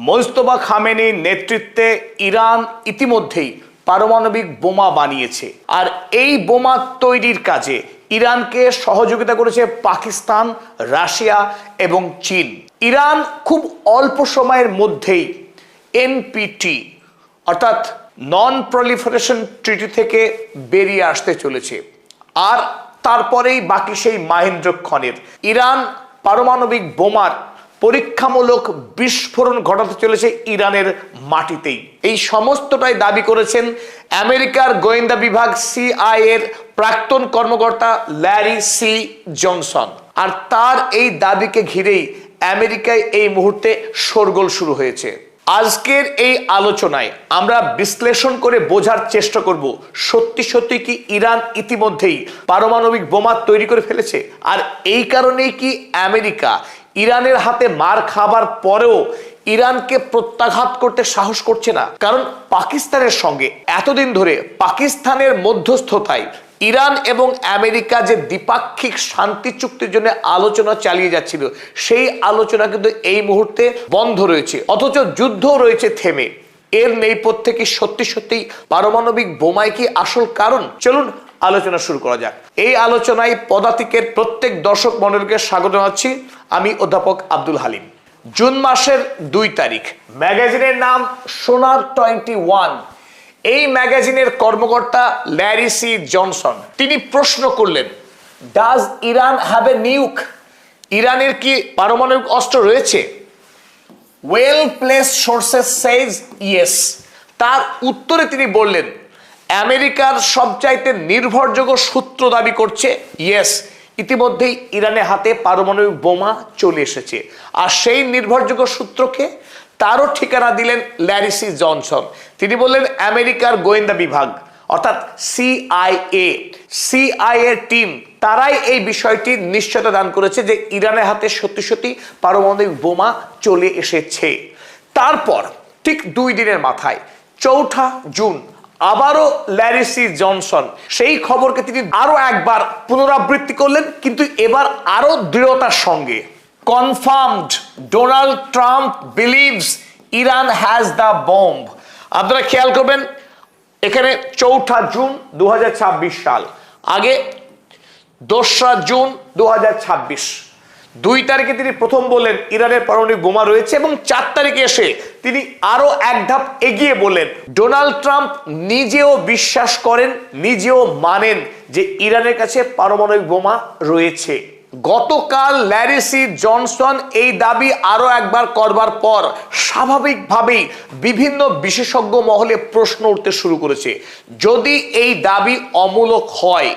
মোস্তফা খামেনির নেতৃত্বে ইরান ইতিমধ্যেই পারমাণবিক বোমা বানিয়েছে। আর এই বোমা তৈরির কাজে ইরানকে সহযোগিতা করেছে পাকিস্তান, রাশিয়া এবং চীন। ইরান খুব অল্প সময়ের মধ্যেই এনপিটি অর্থাৎ নন প্রলিফারেশন ট্রিটি থেকে বেরিয়ে আসতে চলেছে। আর তারপরেই বাকি সেই মাহেন্দ্রক্ষণের ইরান পারমাণবিক বোমার পরীক্ষামূলক বিস্ফোরণ ঘটাতে চলেছে ইরানের মাটিতেই। এই সমস্তটাই দাবি করেছেন আমেরিকার গোয়েন্দা বিভাগ সিআইএ এর প্রাক্তন কর্মকর্তা ল্যারি সি জনসন। আর তার এই দাবিকে ঘিরেই আমেরিকায় এই মুহূর্তে শোরগোল শুরু হয়েছে। আজকের এই আলোচনায় আমরা বিশ্লেষণ করে বোঝার চেষ্টা করব সত্যি সত্যি কি ইরান ইতিমধ্যেই পারমাণবিক বোমা তৈরি করে ফেলেছে, আর এই কারণেই কি আমেরিকা ইরানের হাতে মার খাবার পরেও ইরানকে প্রত্যাঘাত করতে সাহস করছে না। কারণ পাকিস্তানের সঙ্গে এতদিন ধরে পাকিস্তানের মধ্যস্থতায় ইরান এবং আমেরিকা যে দ্বিপাক্ষিক শান্তি চুক্তির জন্য আলোচনা চালিয়ে যাচ্ছিল, সেই আলোচনা কিন্তু এই মুহূর্তে বন্ধ রয়েছে, অথচ যুদ্ধ রয়েছে থেমে। এর নেপথ্যে কি সত্যি সত্যি পারমাণবিক বোমাই কি আসল কারণ? চলুন আলোচনা শুরু করা যাক। এই আলোচনায় পদাতিকের প্রত্যেক দর্শক মণ্ডলীকে স্বাগত জানাচ্ছি। আমি অধ্যাপক আব্দুল হালিম। জুন মাসের 2 তারিখ ম্যাগাজিনের নাম সোনার 21। এই ম্যাগাজিনের কর্মকর্তা ল্যারি সি জনসন তিনি প্রশ্ন করলেন, ডাজ ইরান হ্যাভ এ নিউক? ইরানের কি পারমাণবিক অস্ত্র রয়েছে? ওয়েল প্লেস সোর্সেস সেজ ইয়েস। তার উত্তরে তিনি বললেন, আমেরিকার সবচাইতে নির্ভরযোগ্য সূত্র দাবি করছে ইয়েস, ইতিমধ্যেই ইরানের হাতে পারমাণবিক বোমা চলে এসেছে। আর সেই নির্ভরযোগ্য সূত্রকে তারও ঠিকানা দিলেন ল্যারি সি জনসন। তিনি বললেন আমেরিকার গোয়েন্দা বিভাগ অর্থাৎ সিআইএ টিম তারাই এই বিষয়টি নিশ্চয়তা দান করেছে যে ইরানের হাতে সত্যি সত্যি পারমাণবিক বোমা চলে এসেছে। তারপর ঠিক 2 দিনের মাথায় 4 জুন আবারও ল্যারি সি জনসন সেই খবরকে তিনি আরো একবার পুনরাবৃত্তি করলেন, কিন্তু এবার আরো দৃঢ়তার সঙ্গে। Confirmed, Donald Trump believes Iran has the bomb. আপনারা খেয়াল করবেন, এখানে 4 জুন 2026 সাল, আগে 2 জুন 2026। 2 তারিখে তিনি প্রথম বললেন ইরানের পারমাণবিক বোমা রয়েছে, এবং 4 তারিখে এসে তিনি আরো এক ধাপ এগিয়ে বললেন ডোনাল্ড ট্রাম্প নিজেও বিশ্বাস করেন, নিজেও মানেন যে ইরানের কাছে পারমাণবিক বোমা রয়েছে। গতকাল ল্যারি সি জনসন এই দাবি আরো একবার করবার পর স্বাভাবিকভাবেই বিভিন্ন বিশেষজ্ঞ মহলে প্রশ্ন উঠতে শুরু করেছে, যদি এই দাবি অমূলক হয়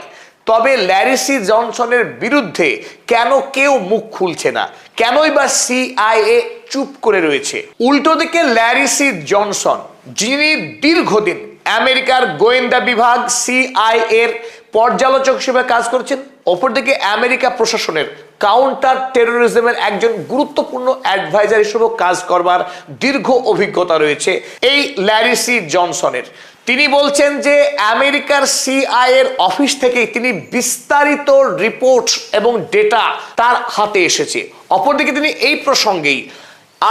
তবে ল্যারি সি জনসনের বিরুদ্ধে কেন কেউ মুখ খুলছে না? কেনই বা সিআইএ চুপ করে রয়েছে? উল্টো দিকে ল্যারি সি জনসন, যিনি দীর্ঘদিন আমেরিকার গোয়েন্দা বিভাগ সিআইএ এর পর্যালোচক হিসেবে কাজ করছেন, অপরদিকে আমেরিকা প্রশাসনের কাউন্টার টেরোরিজমের একজন গুরুত্বপূর্ণ অ্যাডভাইজার হিসেবে কাজ করবার দীর্ঘ অভিজ্ঞতা রয়েছে এই ল্যারি সি জনসনের। তিনি বলছেন যে আমেরিকার সিআইএ এর অফিস থেকেই তিনি বিস্তারিত রিপোর্ট এবং ডেটা তার হাতে এসেছে। অপরদিকে তিনি এই প্রসঙ্গেই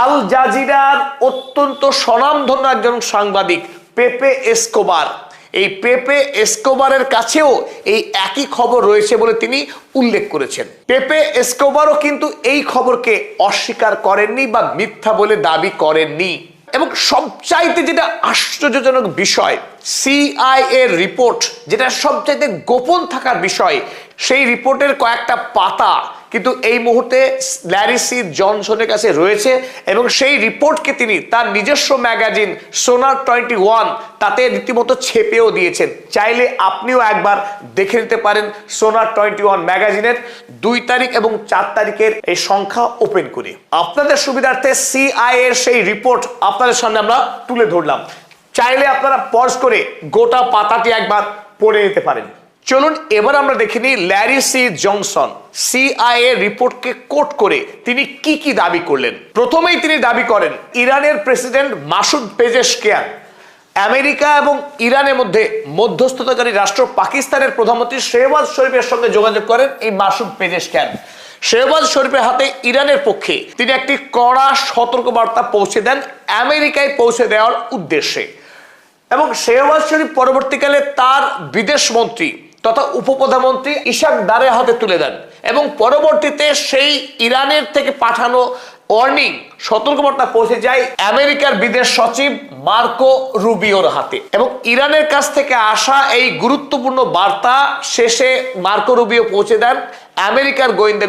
আল জাজিরার অত্যন্ত স্বনামধন্য একজন সাংবাদিক পেপে এসকোবার, এই পেপে এসকোবারের কাছেও এই একই খবর রয়েছে বলে তিনি উল্লেখ করেছেন। পেপে এসকোবারও কিন্তু এই খবরকে অস্বীকার করেননি বা মিথ্যা বলে দাবি করেননি। এবং সবচাইতে যেটা আশ্চর্যজনক বিষয়, সিআইএ রিপোর্ট যেটা সবচাইতে গোপন থাকার বিষয়, সেই রিপোর্টের কয়েকটা পাতা কিন্তু এই মুহূর্তে ল্যারি সি জনসনের কাছে রয়েছে, এবং সেই রিপোর্টকে তিনি তার নিজস্ব ম্যাগাজিন সোনার 21 তাতে রীতিমতো ছেপেও দিয়েছেন। চাইলে আপনিও একবার দেখে নিতে পারেন সোনার 21 ম্যাগাজিনের 2 তারিখ এবং 4 তারিখের এই সংখ্যা ওপেন করে। আপনাদের সুবিধার্থে সিআইএ এর সেই রিপোর্ট আপনাদের সামনে আমরা তুলে ধরলাম, চাইলে আপনারা পজ করে গোটা পাতাটি একবার পড়ে নিতে পারেন। চলুন এবার আমরা দেখে নিই ল্যারি সি জনসন সিআইএ রিপোর্টকে কোট করে তিনি কি কি দাবি করলেন। প্রথমেই তিনি দাবি করেন ইরানের প্রেসিডেন্ট মাসুদ পেজেশকিয়ান আমেরিকা এবং ইরানের মধ্যে মধ্যস্থতাকারী রাষ্ট্র পাকিস্তানের প্রধানমন্ত্রী শেহবাজ শরীফের সঙ্গে যোগাযোগ করেন এই মাসুদ পেজেশকিয়ান। শেহবাজ শরীফের হাতে ইরানের পক্ষে তিনি একটি কড়া সতর্কবার্তা পৌঁছে দেন আমেরিকায় পৌঁছে দেওয়ার উদ্দেশ্যে। এবং শেহবাজ শরীফ পরবর্তীকালে তার বিদেশ মন্ত্রী তথা উপপ্রধানমন্ত্রী ইশাক দারের হাতে তুলে দেন এবং পরবর্তীতে সেই ইরানের থেকে পাঠানো ওয়ার্নিং সতর্কবার্তা পৌঁছে যায় আমেরিকার বিদেশ সচিব মার্কো রুবিওর হাতে। এবং ইরানের কাছ থেকে আসা এই গুরুত্বপূর্ণ বার্তা শেষে মার্কো রুবিও পৌঁছে দেন আমেরিকার গোয়েন্দা